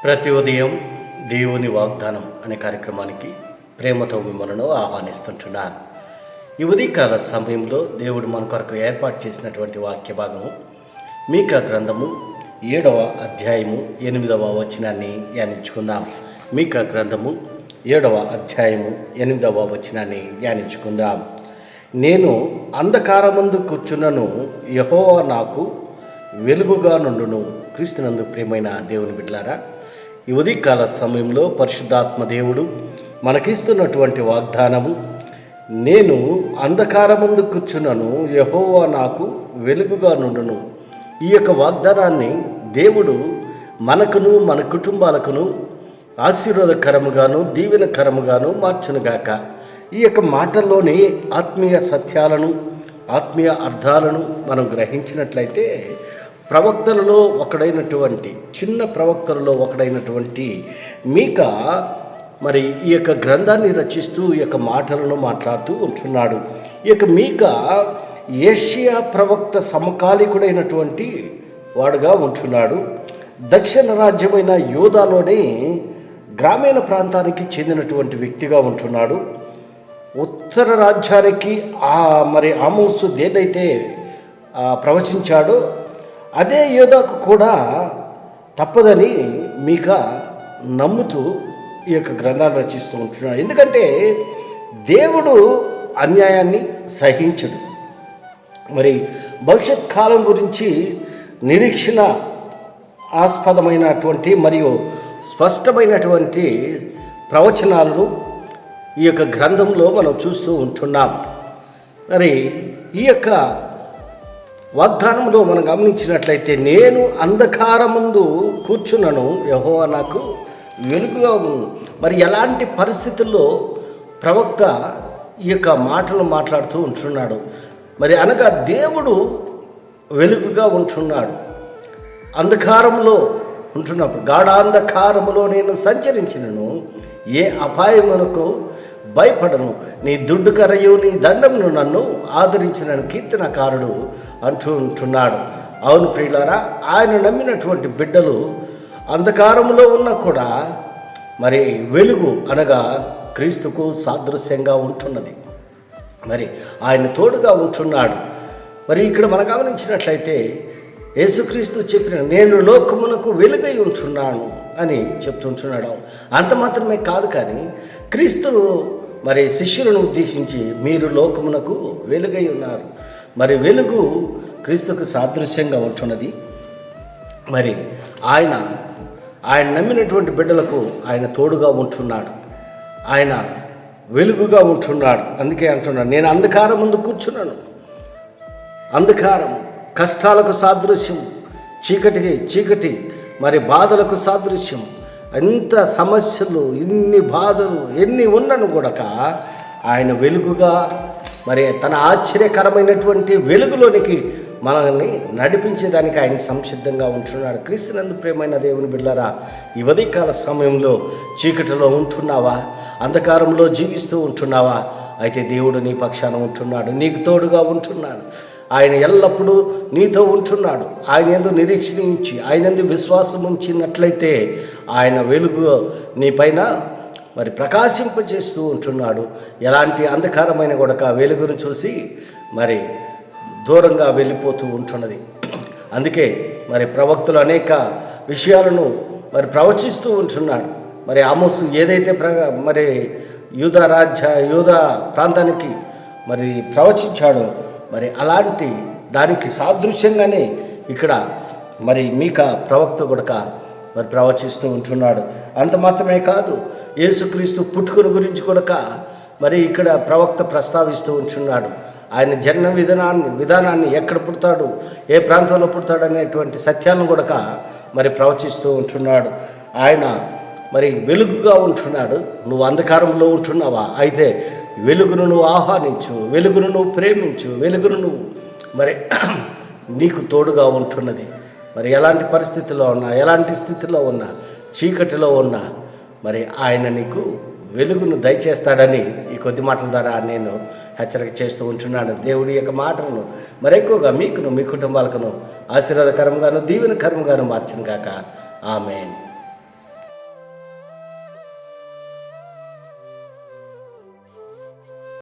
ప్రతి ఉదయం దేవుని వాగ్దానం అనే కార్యక్రమానికి ప్రేమతో మిమ్మల్ని ఆహ్వానిస్తుంటున్నాను. ఈ ఉదయకాల సమయంలో దేవుడు మన కొరకు ఏర్పాటు చేసినటువంటి వాక్య భాగము మీకా గ్రంథము 7వ అధ్యాయము 8వ వచనాన్ని ధ్యానించుకుందాం. మీకా గ్రంథము 7వ అధ్యాయము 8వ వచనాన్ని ధ్యానించుకుందాం. నేను అంధకారమందు కూర్చున్నను, యెహోవా నాకు వెలుగుగా నుండును. క్రీస్తునందు ప్రియమైన దేవుని బిడ్డలారా, ఈ ఉదయకాల సమయంలో పరిశుద్ధాత్మ దేవుడు మనకిస్తున్నటువంటి వాగ్దానము, నేను అంధకారమందు కూర్చున్నను, యెహోవా నాకు వెలుగుగా నుండును. ఈ యొక్క వాగ్దానాన్ని దేవుడు మనకును మన కుటుంబాలకును ఆశీర్వాదకరముగాను దీవెనకరముగాను మార్చునుగాక. ఈ యొక్క మాటల్లోని ఆత్మీయ సత్యాలను ఆత్మీయ అర్థాలను మనం గ్రహించినట్లయితే ప్రవక్తలలో ఒకడైనటువంటి చిన్న ప్రవక్తలలో ఒకడైనటువంటి మీకా మరి ఈ యొక్క గ్రంథాన్ని రచిస్తూ ఈ యొక్క మాటలను మాట్లాడుతూ ఉంటున్నాడు. ఈ యొక్క మీకా ఏషియా ప్రవక్త సమకాలీకుడైనటువంటి వాడుగా ఉంటున్నాడు. దక్షిణ రాజ్యమైన యూదాలోని గ్రామీణ ప్రాంతానికి చెందినటువంటి వ్యక్తిగా ఉంటున్నాడు. ఉత్తర రాజ్యానికి మరి ఆమోసు దేన్నైతే ప్రవచించాడో అదే యోధాకు కూడా తప్పదని మీకా నమ్ముతూ ఈ యొక్క గ్రంథాన్ని రచిస్తూ ఉంటున్నాడు. ఎందుకంటే దేవుడు అన్యాయాన్ని సహించడు. మరి భవిష్యత్ కాలం గురించి నిరీక్షణ ఆస్పదమైనటువంటి మరియు స్పష్టమైనటువంటి ప్రవచనాలను ఈ యొక్క గ్రంథంలో మనం చూస్తూ ఉంటున్నాం. మరి ఈ యొక్క వాగ్దానంలో మనం గమనించినట్లయితే, నేను అంధకారమందు కూర్చున్నను, యెహోవా నాకు వెలుగుగా ఉంది. మరి ఎలాంటి పరిస్థితుల్లో ప్రవక్త ఈ యొక్క మాటలు మాట్లాడుతూ ఉంటున్నాడు? మరి అనగా దేవుడు వెలుగుగా ఉంటున్నాడు. అంధకారంలో ఉంటున్నప్పుడు, గాఢాంధకారములో నేను సంచరించినను, ఏ అపాయమునకు భయపడను, నీ దుడ్డు కరయు నీ దండమును నన్ను ఆదరించిన కీర్తనకారుడు అంటూ ఉంటున్నాడు. అవును ప్రియులారా, ఆయన నమ్మినటువంటి బిడ్డలు అంధకారంలో ఉన్నా కూడా మరి వెలుగు అనగా క్రీస్తుకు సాదృశ్యంగా ఉంటున్నది. మరి ఆయన తోడుగా ఉంటున్నాడు. మరి ఇక్కడ మనం గమనించినట్లయితే యేసుక్రీస్తు చెప్పిన, నేను లోకమునకు వెలుగై ఉంటున్నాను అని చెప్తుంటున్నాడు. అంత మాత్రమే కాదు, కానీ క్రీస్తు మరి శిష్యులను ఉద్దేశించి, మీరు లోకమునకు వెలుగై ఉన్నారు. మరి వెలుగు క్రీస్తుకు సాదృశ్యంగా ఉంటున్నది. మరి ఆయన నమ్మినటువంటి బిడ్డలకు ఆయన తోడుగా ఉంటున్నాడు. ఆయన వెలుగుగా ఉంటున్నాడు. అందుకే అంటున్నాడు, నేను అంధకారం ముందు కూర్చున్నాను. అంధకారం కష్టాలకు సాదృశ్యం, చీకటి మరి బాధలకు సాదృశ్యం. ఎంత సమస్యలు, ఇన్ని బాధలు ఎన్ని ఉన్నను కూడా ఆయన వెలుగుగా మరి తన ఆశ్చర్యకరమైనటువంటి వెలుగులోనికి మనల్ని నడిపించేదానికి ఆయన సంసిద్ధంగా ఉంటున్నాడు. క్రీస్తునందు ప్రియమైన దేవుని బిడ్డలారా, ఈ ఉదయకాల సమయంలో చీకటిలో ఉంటున్నావా? అంధకారంలో జీవిస్తూ ఉంటున్నావా? అయితే దేవుడు నీ పక్షాన ఉంటున్నాడు, నీకు తోడుగా ఉంటున్నాడు. ఆయన ఎల్లప్పుడూ నీతో ఉంటున్నాడు. ఆయన యందు నిరీక్షణ ఉంచి, ఆయన యందు విశ్వాసం ఉంచినట్లయితే ఆయన వెలుగు నీ పైన మరి ప్రకాశింపజేస్తూ ఉంటున్నాడు. ఎలాంటి అంధకారమైన కూడా వెలుగును చూసి మరి దూరంగా వెళ్ళిపోతూ ఉంటున్నది. అందుకే మరి ప్రవక్తలు అనేక విషయాలను ప్రవచిస్తూ ఉంటున్నాడు. మరి ఆమోసు ఏదైతే మరి యూదా ప్రాంతానికి మరి ప్రవచించాడో, మరి అలాంటి దానికి సాదృశ్యంగానే ఇక్కడ మరి మీకా ప్రవక్త కూడా మరి ప్రవచిస్తూ ఉంటున్నాడు. అంత మాత్రమే కాదు, యేసుక్రీస్తు పుట్టుకను గురించి కూడా మరి ఇక్కడ ప్రవక్త ప్రస్తావిస్తూ ఉంటున్నాడు. ఆయన జన్మ విధానాన్ని ఎక్కడ పుడతాడు, ఏ ప్రాంతంలో పుడతాడు అనేటువంటి సత్యాలను కూడా మరి ప్రవచిస్తూ ఉంటున్నాడు. ఆయన మరి వెలుగుగా ఉంటున్నాడు. నువ్వు అంధకారంలో ఉంటున్నావా? అయితే వెలుగును నువ్వు ఆహ్వానించు, వెలుగును నువ్వు ప్రేమించు, వెలుగును నువ్వు మరి నీకు తోడుగా ఉంటున్నది. మరి ఎలాంటి పరిస్థితుల్లో ఉన్నా, ఎలాంటి స్థితిలో ఉన్నా, చీకటిలో ఉన్నా మరి ఆయన నీకు వెలుగును దయచేస్తాడని ఈ కొద్ది మాటల ద్వారా నేను హెచ్చరిక చేస్తూ ఉంటున్నాను. దేవుడి యొక్క మాటలను మరెక్కువగా మీకును మీ కుటుంబాలకును ఆశీర్వాదకరంగాను దీవెనకరంగాను మార్చిన కాక. ఆమేన్.